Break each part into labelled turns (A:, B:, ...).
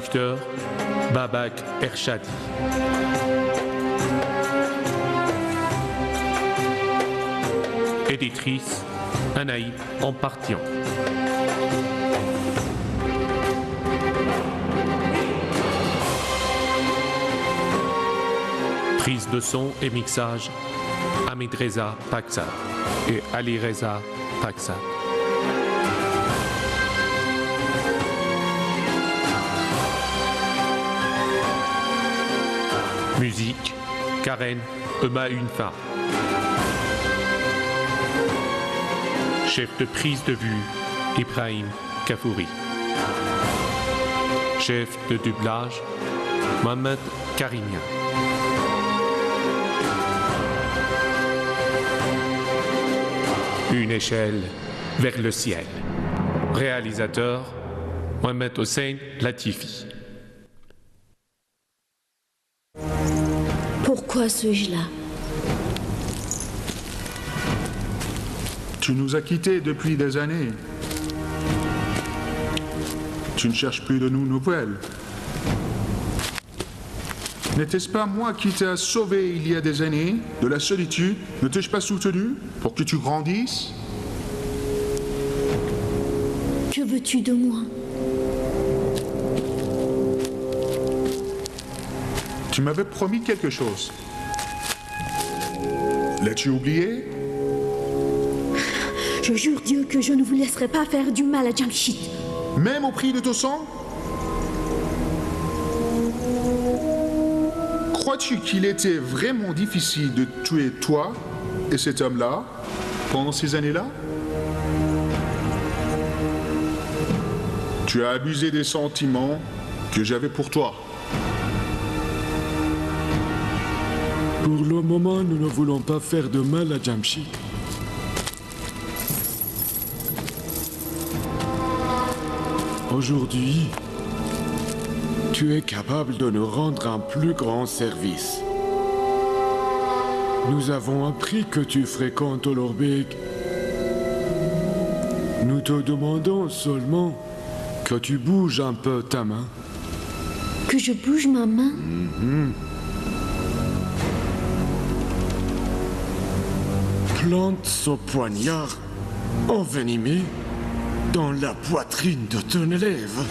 A: Traducteur, Babak Ershadi. Éditrice, Anaï Ampartian. Prise de son et mixage, Hamid Reza Paksad et Ali Reza Paksad. Musique, Karen Ema-Unfa. Chef de prise de vue, Ibrahim Kafouri. Chef de doublage, Mohamed Karimia. Une échelle vers le ciel. Réalisateur, Mohamed Hossein Latifi.
B: Pourquoi suis-je là?
C: Tu nous as quittés depuis des années. Tu ne cherches plus de nous nouvelles. N'était-ce pas moi qui t'ai sauvé il y a des années de la solitude? Ne t'ai-je pas soutenu pour que tu grandisses?
B: Que veux-tu de moi?
C: Tu m'avais promis quelque chose. L'as-tu oublié?
B: Je jure Dieu que je ne vous laisserai pas faire du mal à Jamshid.
C: Même au prix de ton sang? Crois-tu qu'il était vraiment difficile de tuer toi et cet homme-là pendant ces années-là? Tu as abusé des sentiments que j'avais pour toi.
D: Pour le moment, nous ne voulons pas faire de mal à Jamshid. Aujourd'hui, tu es capable de nous rendre un plus grand service. Nous avons appris que tu fréquentes Olorbek. Nous te demandons seulement que tu bouges un peu ta main.
B: Que je bouge ma main?
D: Plante ce poignard envenimé dans la poitrine de ton élève.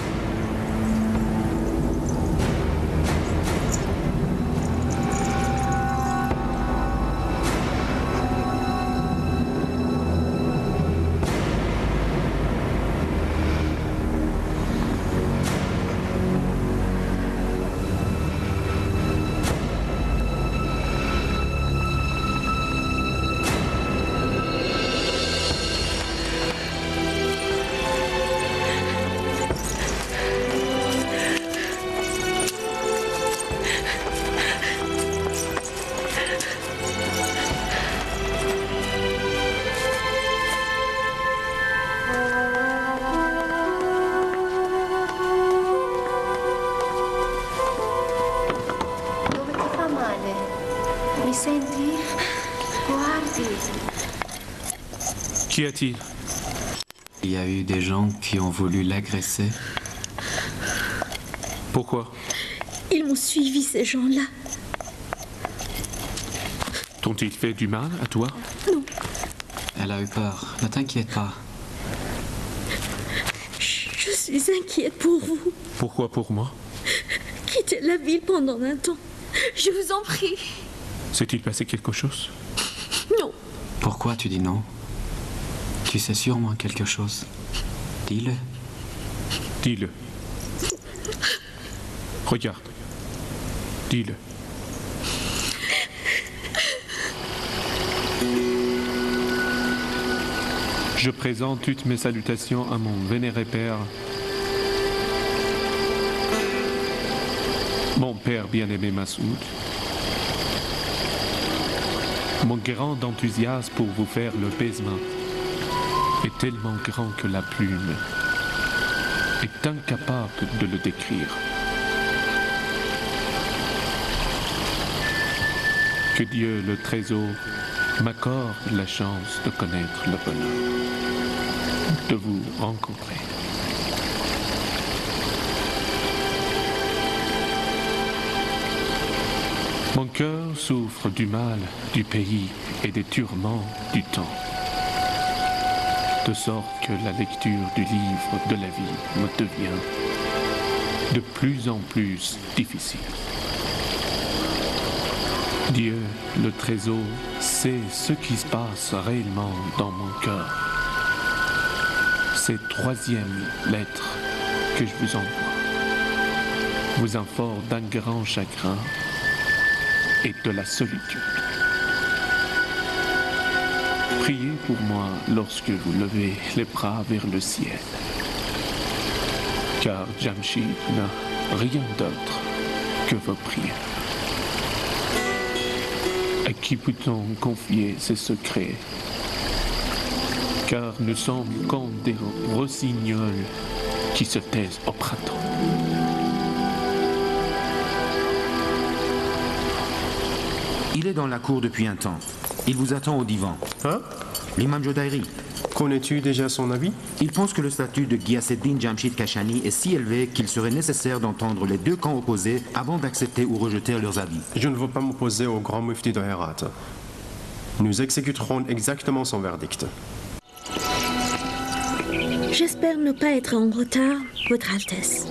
A: Qu'y a-t-il?
E: Il y a eu des gens qui ont voulu l'agresser.
A: Pourquoi?
B: Ils m'ont suivi, ces gens-là.
A: T'ont-ils fait du mal à toi?
B: Non.
E: Elle a eu peur. Ne t'inquiète pas.
B: Je suis inquiète pour vous.
A: Pourquoi pour moi?
B: Quittez la ville pendant un temps. Je vous en prie.
A: S'est-il passé quelque chose?
B: Non.
E: Pourquoi tu dis non? Tu sais sûrement quelque chose. Dis-le.
A: Dis-le. Regarde. Dis-le. Je présente toutes mes salutations à mon vénéré père, mon père bien-aimé Massoud. Mon grand enthousiasme pour vous faire le baisement est tellement grand que la plume est incapable de le décrire. Que Dieu, le trésor, m'accorde la chance de connaître le bonheur, de vous rencontrer. Mon cœur souffre du mal du pays et des tourments du temps, de sorte que la lecture du livre de la vie me devient de plus en plus difficile. Dieu, le trésor, sait ce qui se passe réellement dans mon cœur. Cette troisième lettre que je vous envoie vous informe d'un grand chagrin et de la solitude. Priez pour moi lorsque vous levez les bras vers le ciel, car Jamshid n'a rien d'autre que vos prières. À qui peut-on confier ces secrets? Car nous sommes comme des rossignols qui se taisent au printemps.
F: Il est dans la cour depuis un temps. Il vous attend au divan.
G: Hein?
F: L'imam Jodairi.
G: Connais-tu déjà son avis?
F: Il pense que le statut de Ghiaseddin Jamshid Kashani est si élevé qu'il serait nécessaire d'entendre les deux camps opposés avant d'accepter ou rejeter leurs avis.
G: Je ne veux pas m'opposer au grand mufti de Herat. Nous exécuterons exactement son verdict.
B: J'espère ne pas être en retard, Votre Altesse.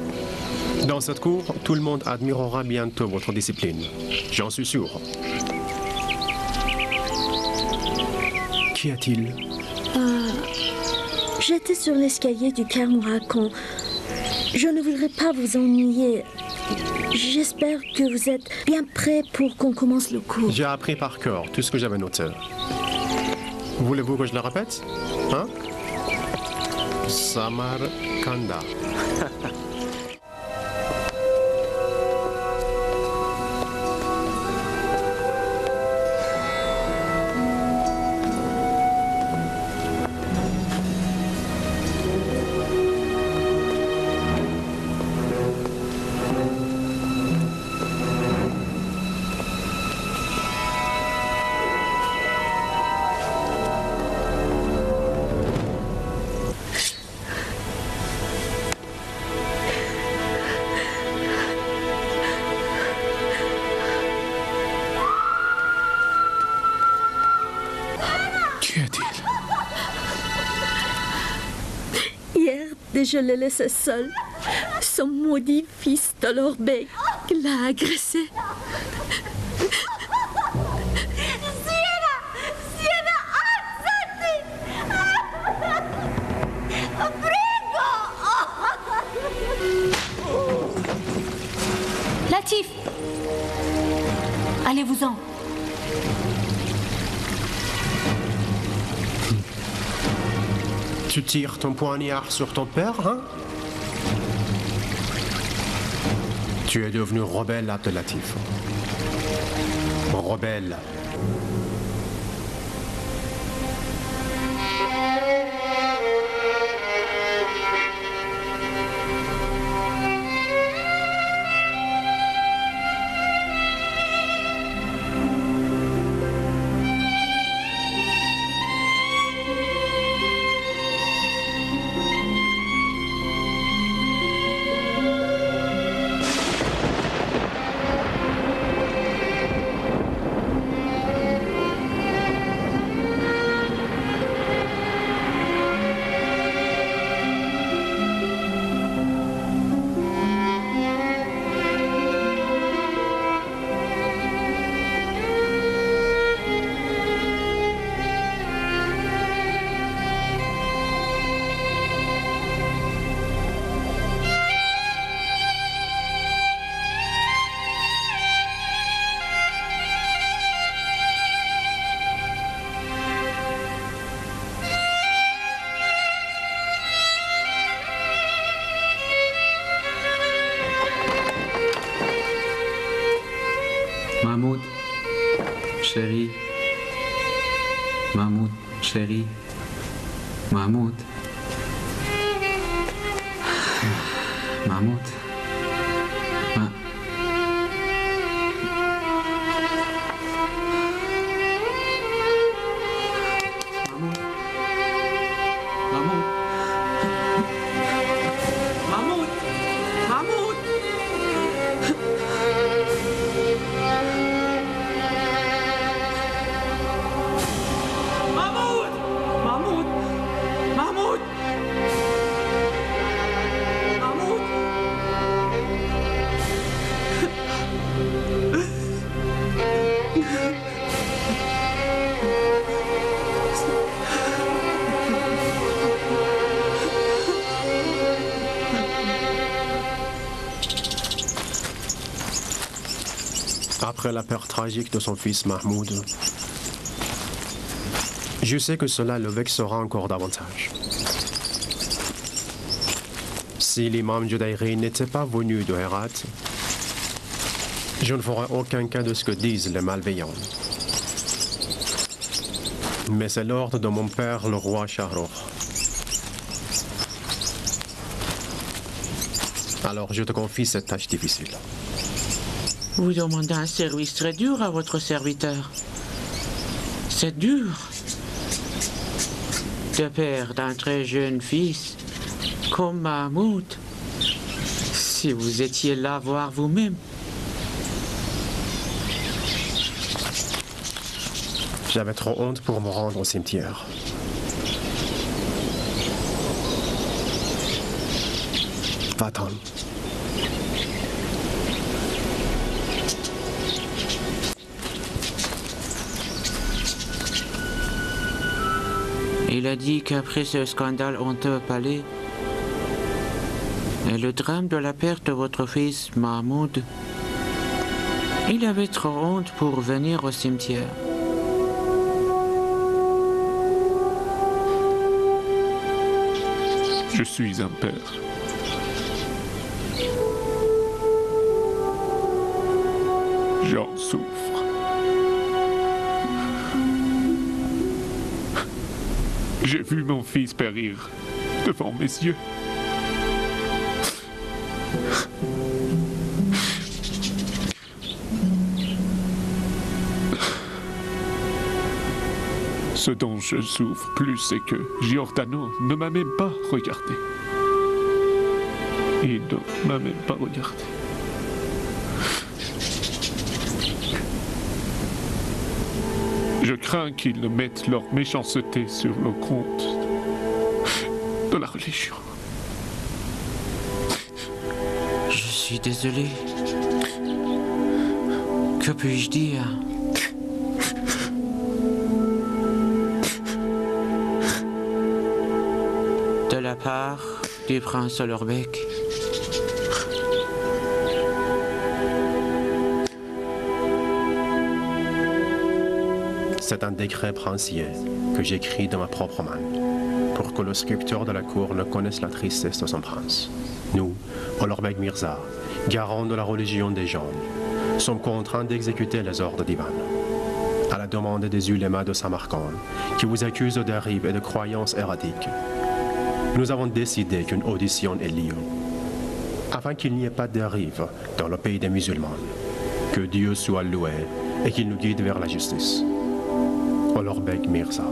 G: Dans cette cour, tout le monde admirera bientôt votre discipline. J'en suis sûr. Qu'y a-t-il?
B: J'étais sur l'escalier du Karmourakan. Je ne voudrais pas vous ennuyer. J'espère que vous êtes bien prêts pour qu'on commence le cours.
G: J'ai appris par cœur tout ce que j'avais noté. Voulez-vous que je le répète? Hein? Samarkanda.
B: Je l'ai laissé seul. Son maudit fils de l'Orbeg l'a agressé.
H: Latif, allez-vous-en.
G: Tu tires ton poignard sur ton père, hein? Tu es devenu rebelle, Abdelatif. Rebelle.
E: Mahmoud, chéri. Mahmoud, chéri. Mahmoud. Mahmoud.
G: Après la perte tragique de son fils Mahmoud, je sais que cela le vexera encore davantage. Si l'imam Judaïri n'était pas venu de Herat, je ne ferai aucun cas de ce que disent les malveillants. Mais c'est l'ordre de mon père, le roi Shahrukh. Alors je te confie cette tâche difficile.
H: Vous demandez un service très dur à votre serviteur. C'est dur de perdre un très jeune fils comme Mahmoud. Si vous étiez là voir vous-même.
G: J'avais trop honte pour me rendre au cimetière. Va-t'en.
H: Il a dit qu'après ce scandale honteux au palais et le drame de la perte de votre fils Mahmoud, il avait trop honte pour venir au cimetière.
A: Je suis un père. J'en souffre. J'ai vu mon fils périr devant mes yeux. Ce dont je souffre plus, c'est que Giordano ne m'a même pas regardé. Il ne m'a même pas regardé. Je crains qu'ils ne mettent leur méchanceté sur le compte de la religion.
H: Je suis désolé. Que puis-je dire? De la part du prince Olorbek.
G: C'est un décret princier que j'écris de ma propre main pour que le sculpteur de la cour ne connaisse la tristesse de son prince. Nous, Olorbek Mirza, garants de la religion des gens, sommes contraints d'exécuter les ordres divins. À la demande des ulémas de Samarcande, qui vous accusent de dérives et de croyances erratiques, nous avons décidé qu'une audition ait lieu, afin qu'il n'y ait pas de dérive dans le pays des musulmans. Que Dieu soit loué et qu'il nous guide vers la justice. Olorbek Mirza.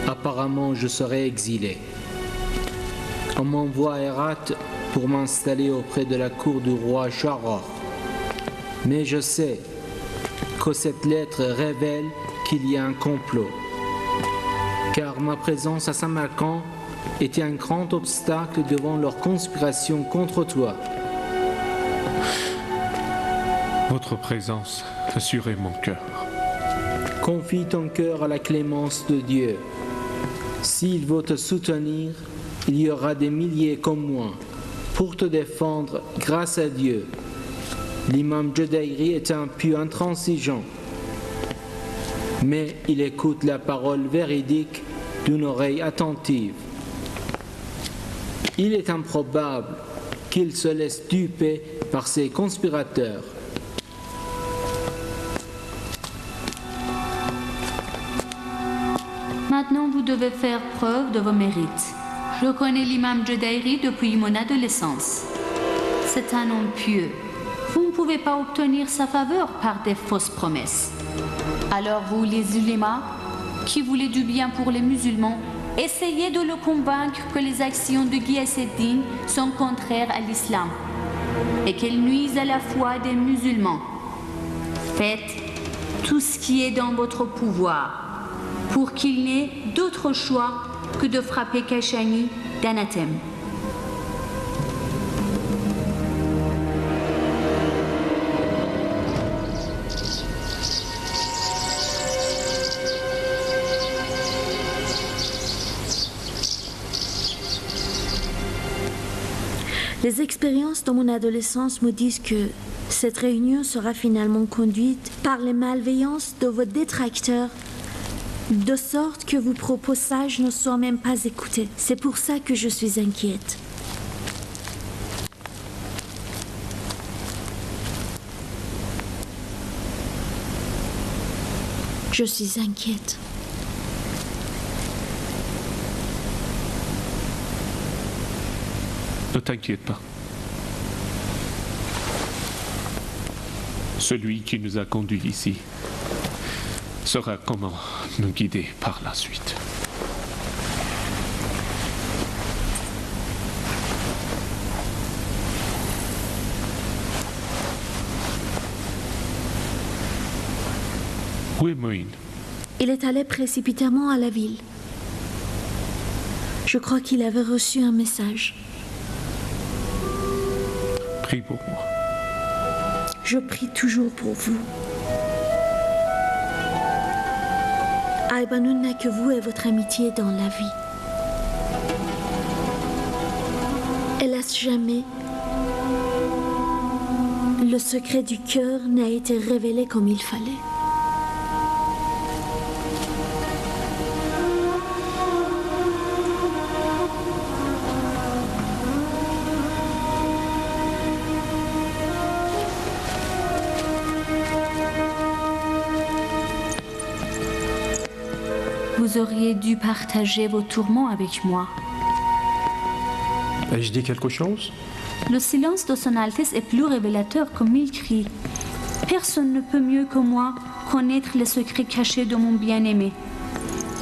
I: Apparemment, je serai exilé. On m'envoie à Herat pour m'installer auprès de la cour du roi Shahrukh. Mais je sais que cette lettre révèle qu'il y a un complot, car ma présence à Samarcande était un grand obstacle devant leur conspiration contre toi.
A: Votre présence assurait mon cœur.
I: Confie ton cœur à la clémence de Dieu. S'il veut te soutenir, il y aura des milliers comme moi pour te défendre grâce à Dieu. L'imam Judaïri est un pieux intransigeant, mais il écoute la parole véridique d'une oreille attentive. Il est improbable qu'il se laisse duper par ses conspirateurs.
J: Maintenant, vous devez faire preuve de vos mérites. Je connais l'imam Judaïri depuis mon adolescence. C'est un homme pieux. Vous ne pouvez pas obtenir sa faveur par des fausses promesses. Alors vous, les ulémas, qui voulez du bien pour les musulmans, essayez de le convaincre que les actions de Ghiyaseddin sont contraires à l'islam et qu'elles nuisent à la foi des musulmans. Faites tout ce qui est dans votre pouvoir pour qu'il n'ait d'autre choix que de frapper Kashani d'anathème.
B: Les expériences de mon adolescence me disent que cette réunion sera finalement conduite par les malveillances de vos détracteurs, de sorte que vos propos sages ne soient même pas écoutés. C'est pour ça que je suis inquiète. Je suis inquiète.
A: Ne t'inquiète pas. Celui qui nous a conduits ici saura comment nous guider par la suite. Où est Moïne?
B: Il est allé précipitamment à la ville. Je crois qu'il avait reçu un message.
A: Prie pour moi.
B: Je prie toujours pour vous. Albanun n'a que vous et votre amitié dans la vie. Hélas, jamais le secret du cœur n'a été révélé comme il fallait.
J: Vous auriez dû partager vos tourments avec moi.
G: Ai-je dit quelque chose?
J: Le silence de son Altesse est plus révélateur que mille cris. Personne ne peut mieux que moi connaître les secrets cachés de mon bien-aimé.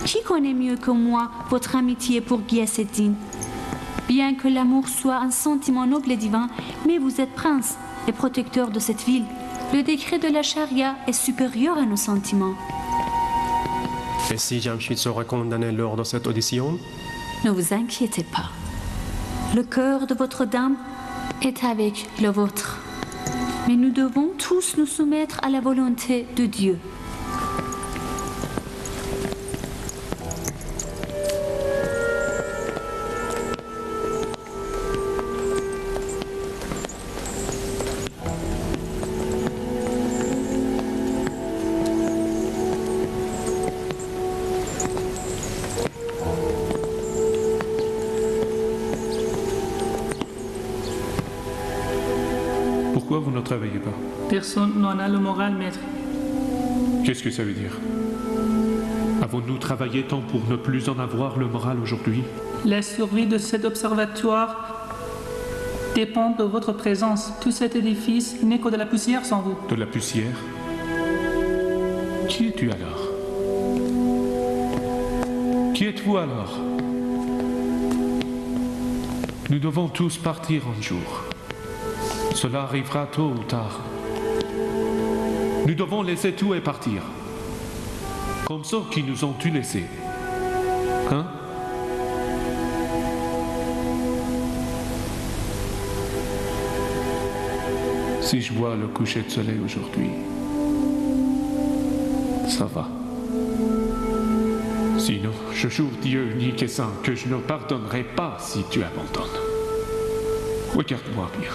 J: Qui connaît mieux que moi votre amitié pour Ghiass-ed-Din? Bien que l'amour soit un sentiment noble et divin, mais vous êtes prince et protecteur de cette ville. Le décret de la charia est supérieur à nos sentiments.
G: Et si Jamshid sera condamné lors de cette audition?
J: Ne vous inquiétez pas. Le cœur de votre dame est avec le vôtre. Mais nous devons tous nous soumettre à la volonté de Dieu.
A: Pourquoi vous ne travaillez pas?
K: Personne n'en a le moral, maître.
A: Qu'est-ce que ça veut dire? Avons-nous travaillé tant pour ne plus en avoir le moral aujourd'hui?
K: La survie de cet observatoire dépend de votre présence. Tout cet édifice n'est que de la poussière sans vous.
A: De la poussière? Qui es-tu alors? Qui êtes-vous alors? Nous devons tous partir un jour. Cela arrivera tôt ou tard. Nous devons laisser tout et partir. Comme ceux qui nous ont tout laissé. Hein? Si je vois le coucher de soleil aujourd'hui, ça va. Sinon, je jure Dieu unique et saint que je ne pardonnerai pas si tu abandonnes. Regarde-moi bien.